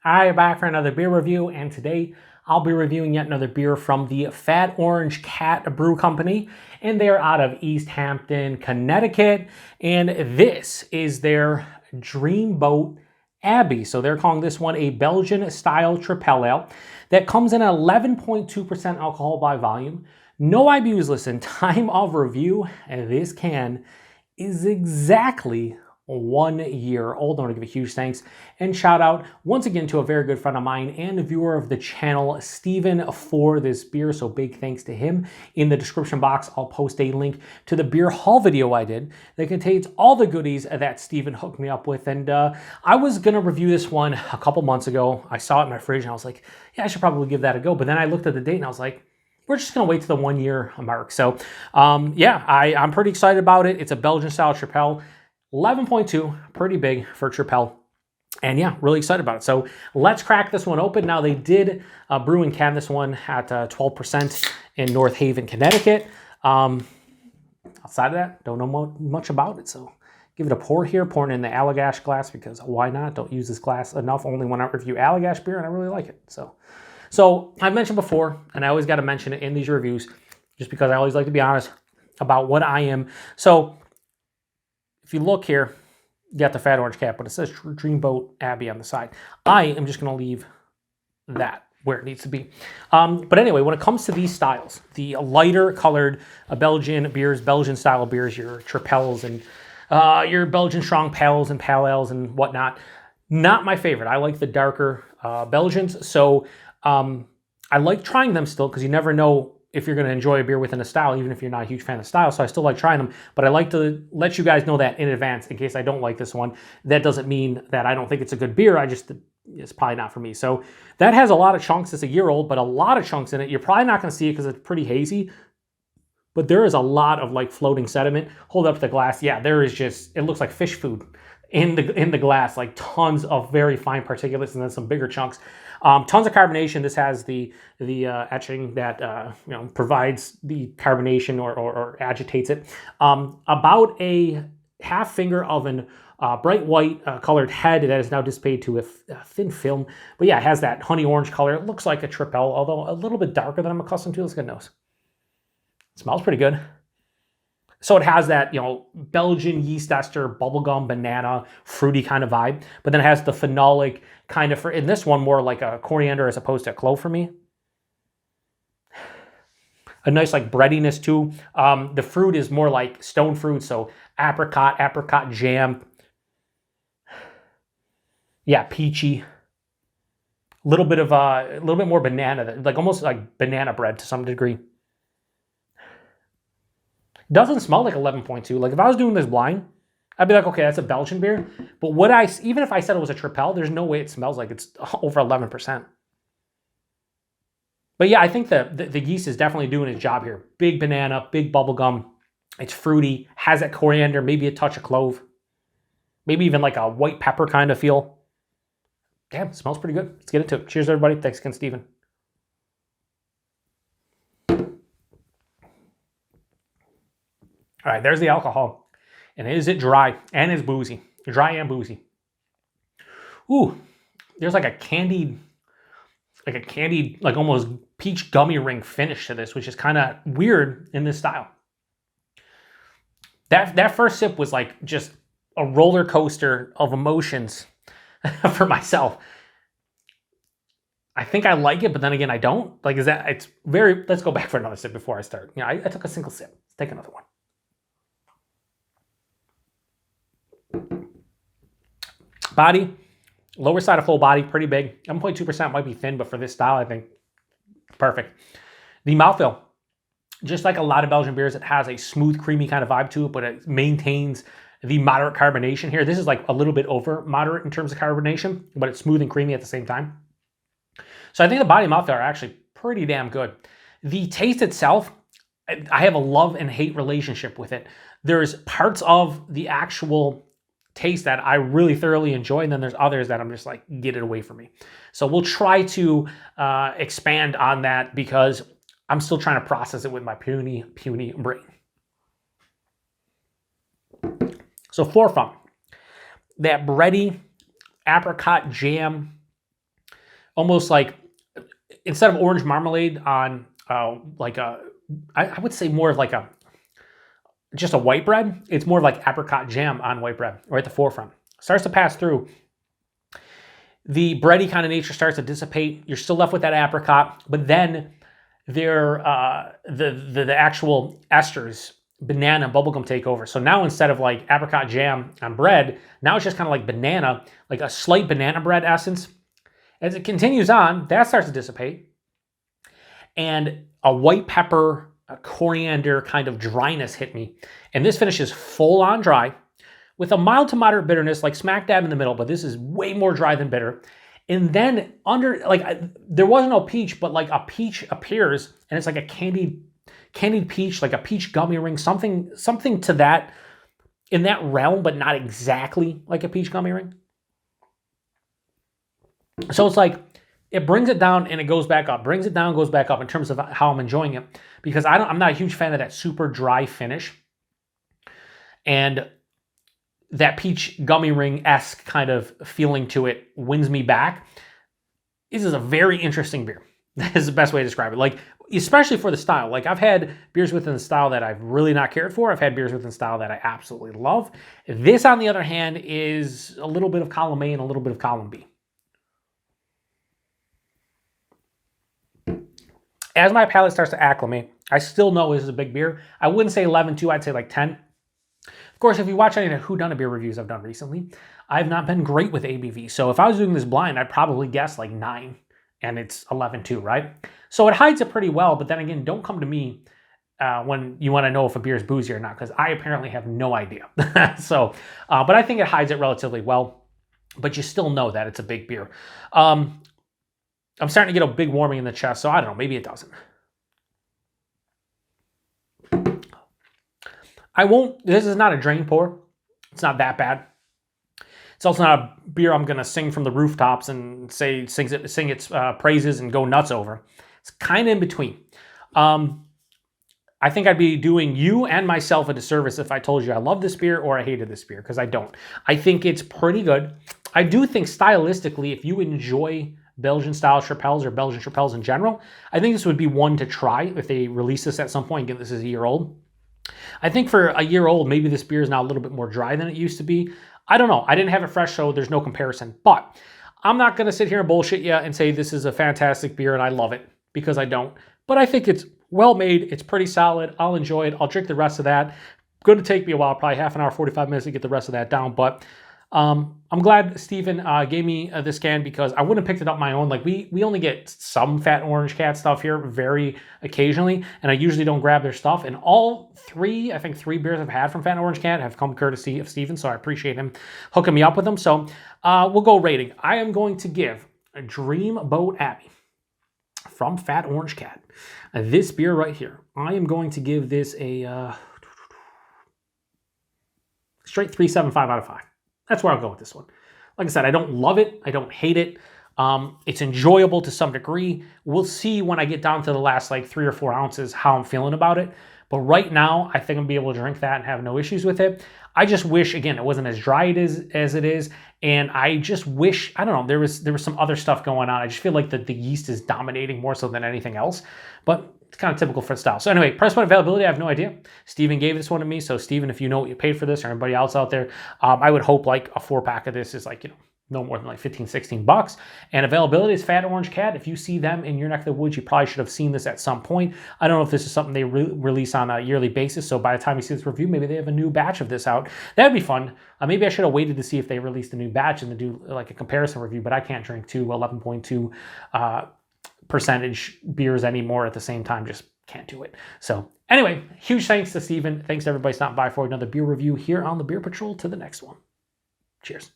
Hi, back for another beer review, and today I'll be reviewing yet another beer from the Fat Orange Cat Brew Company, and they're out of East Hampton, Connecticut, and this is their Dreamboat Abbey. So they're calling this one a Belgian-style Tripel ale that comes in at 11.2% alcohol by volume. No IBUs listed. Time of review, and this can is exactly 1 year old. I want to give a huge thanks and shout out once again to a very good friend of mine and a viewer of the channel, Steven, for this beer. So big thanks to him. In the description box, I'll post a link to the beer haul video I did that contains all the goodies that Steven hooked me up with. And I was going to review this one a couple months ago. I saw it in my fridge and I was like, yeah, I should probably give that a go. But then I looked at the date and I was like, we're just going to wait to the 1 year mark. So yeah, I'm pretty excited about it. It's a Belgian-style Tripel. 11.2, pretty big for Tripel. And yeah, really excited about it. So let's crack this one open. Now they did brew and can this one at 12% in North Haven, Connecticut. Outside of that, don't know much about it. So give it a pour here, pouring in the Allagash glass because why not? Don't use this glass enough, only when I review Allagash beer, and I really like it. So I've mentioned before, and I always got to mention it in these reviews, just because I always like to be honest about what I am. So if you look here, you got the Fat Orange Cat, but it says Dreamboat Abbey on the side. I am just going to leave that where it needs to be. But anyway, when it comes to these styles, the lighter colored Belgian beers, Belgian style beers, your Tripels and your Belgian strong pales and pale ales and whatnot, not my favorite. I like the darker Belgians. So I like trying them still because you never know if you're going to enjoy a beer within a style, even if you're not a huge fan of style. So I still like trying them, but I like to let you guys know that in advance in case I don't like this one. That doesn't mean that I don't think it's a good beer. It's probably not for me. So that has a lot of chunks. It's a year old, but a lot of chunks in it. You're probably not going to see it because it's pretty hazy, but there is a lot of like floating sediment. Hold up the glass. Yeah, there is just, it looks like fish food in the glass, like tons of very fine particulates and then some bigger chunks. Tons of carbonation. This has the etching that provides the carbonation or agitates it. About a half finger of an bright white colored head that is now dissipated to a thin film. But yeah, it has that honey orange color. It looks like a Tripel, although a little bit darker than I'm accustomed to. Let's get a nose. It smells pretty good. So it has that, Belgian yeast ester, bubblegum, banana, fruity kind of vibe. But then it has the phenolic kind of, in this one, more like a coriander as opposed to a clove for me. A nice like breadiness too. The fruit is more like stone fruit, so apricot jam. Yeah, peachy. A little bit more banana, like almost like banana bread to some degree. Doesn't smell like 11.2. Like if I was doing this blind, I'd be like, okay, that's a Belgian beer. But even if I said it was a Tripel, there's no way it smells like it's over 11%. But yeah, I think the yeast is definitely doing its job here. Big banana, big bubblegum. It's fruity, has that coriander, maybe a touch of clove. Maybe even like a white pepper kind of feel. Damn, it smells pretty good. Let's get into it. Cheers, everybody. Thanks again, Steven. All right, there's the alcohol. And is it dry and it's boozy? Dry and boozy. Ooh, there's like a candied, like almost peach gummy ring finish to this, which is kind of weird in this style. That first sip was like just a roller coaster of emotions for myself. I think I like it, but then again, I don't. Like, it's very, let's go back for another sip before I start. I took a single sip. Let's take another one. Body, lower side of full body, pretty big. 11.2% might be thin, but for this style, I think perfect. The mouthfeel, just like a lot of Belgian beers, it has a smooth, creamy kind of vibe to it, but it maintains the moderate carbonation here. This is like a little bit over moderate in terms of carbonation, but it's smooth and creamy at the same time. So I think the body and mouthfeel are actually pretty damn good. The taste itself, I have a love and hate relationship with it. There's parts of the actual taste that I really thoroughly enjoy, and then there's others that I'm just like, get it away from me. So we'll try to expand on that because I'm still trying to process it with my puny brain. So forefront, that bready apricot jam almost like, instead of orange marmalade on like a, I would say more of like just a white bread, it's more like apricot jam on white bread, right at the forefront. Starts to pass through. The bready kind of nature starts to dissipate. You're still left with that apricot, but then the actual esters, banana, bubblegum take over. So now instead of like apricot jam on bread, now it's just kind of like banana, like a slight banana bread essence. As it continues on, that starts to dissipate. And a white pepper, a coriander kind of dryness hit me. And this finishes full on dry with a mild to moderate bitterness, like smack dab in the middle, but this is way more dry than bitter. And then there wasn't no peach, but like a peach appears, and it's like a candied peach, like a peach gummy ring, something to that, in that realm, but not exactly like a peach gummy ring. So it's like, it brings it down and it goes back up, brings it down, goes back up in terms of how I'm enjoying it, because I'm not a huge fan of that super dry finish. And that peach gummy ring-esque kind of feeling to it wins me back. This is a very interesting beer. That is the best way to describe it. Like, especially for the style. Like, I've had beers within the style that I've really not cared for. I've had beers within the style that I absolutely love. This, on the other hand, is a little bit of column A and a little bit of column B. As my palate starts to acclimate, I still know this is a big beer. I wouldn't say 11.2, I'd say like 10. Of course, if you watch any of the whodunit beer reviews I've done recently, I've not been great with ABV. So if I was doing this blind, I'd probably guess like 9, and it's 11.2, right? So it hides it pretty well, but then again, don't come to me when you want to know if a beer is boozy or not, because I apparently have no idea. So, but I think it hides it relatively well, but you still know that it's a big beer. I'm starting to get a big warming in the chest, so I don't know, maybe it doesn't. This is not a drain pour. It's not that bad. It's also not a beer I'm going to sing from the rooftops and sing its praises and go nuts over. It's kind of in between. I think I'd be doing you and myself a disservice if I told you I love this beer or I hated this beer, because I don't. I think it's pretty good. I do think stylistically, if you enjoy Belgian-style Tripels or Belgian Tripels in general, I think this would be one to try if they release this at some point, given this is a year old. I think for a year old, maybe this beer is now a little bit more dry than it used to be. I don't know. I didn't have it fresh, so there's no comparison. But I'm not going to sit here and bullshit you and say this is a fantastic beer and I love it, because I don't. But I think it's well made. It's pretty solid. I'll enjoy it. I'll drink the rest of that. Going to take me a while, probably half an hour, 45 minutes to get the rest of that down. But I'm glad Steven gave me this can, because I wouldn't have picked it up my own. Like, we only get some Fat Orange Cat stuff here very occasionally, and I usually don't grab their stuff. And all three beers I've had from Fat Orange Cat have come courtesy of Steven, so I appreciate him hooking me up with them. So we'll go rating. I am going to give a Dreamboat Abbey from Fat Orange Cat. This beer right here, I am going to give this a straight 3.75 out of 5. That's where I'll go with this one. Like I said, I don't love it. I don't hate it. It's enjoyable to some degree. We'll see when I get down to the last like 3 or 4 ounces how I'm feeling about it. But right now, I think I'm going to be able to drink that and have no issues with it. I just wish, again, it wasn't as dry as it is. And I just wish, I don't know, there was some other stuff going on. I just feel like the yeast is dominating more so than anything else. But it's kind of typical for the style. So anyway, price point availability, I have no idea. Steven gave this one to me. So Steven, if you know what you paid for this, or anybody else out there, I would hope like a 4-pack of this is like, no more than like 15, 16 bucks. And availability is Fat Orange Cat. If you see them in your neck of the woods, you probably should have seen this at some point. I don't know if this is something they release on a yearly basis. So by the time you see this review, maybe they have a new batch of this out. That'd be fun. Maybe I should have waited to see if they released a new batch and to do like a comparison review, but I can't drink 11.2 percentage beers anymore at the same time. Just can't do it. So anyway, huge thanks to Steven. Thanks to everybody stopping by for another beer review here on the Beer Patrol. To the next one. Cheers.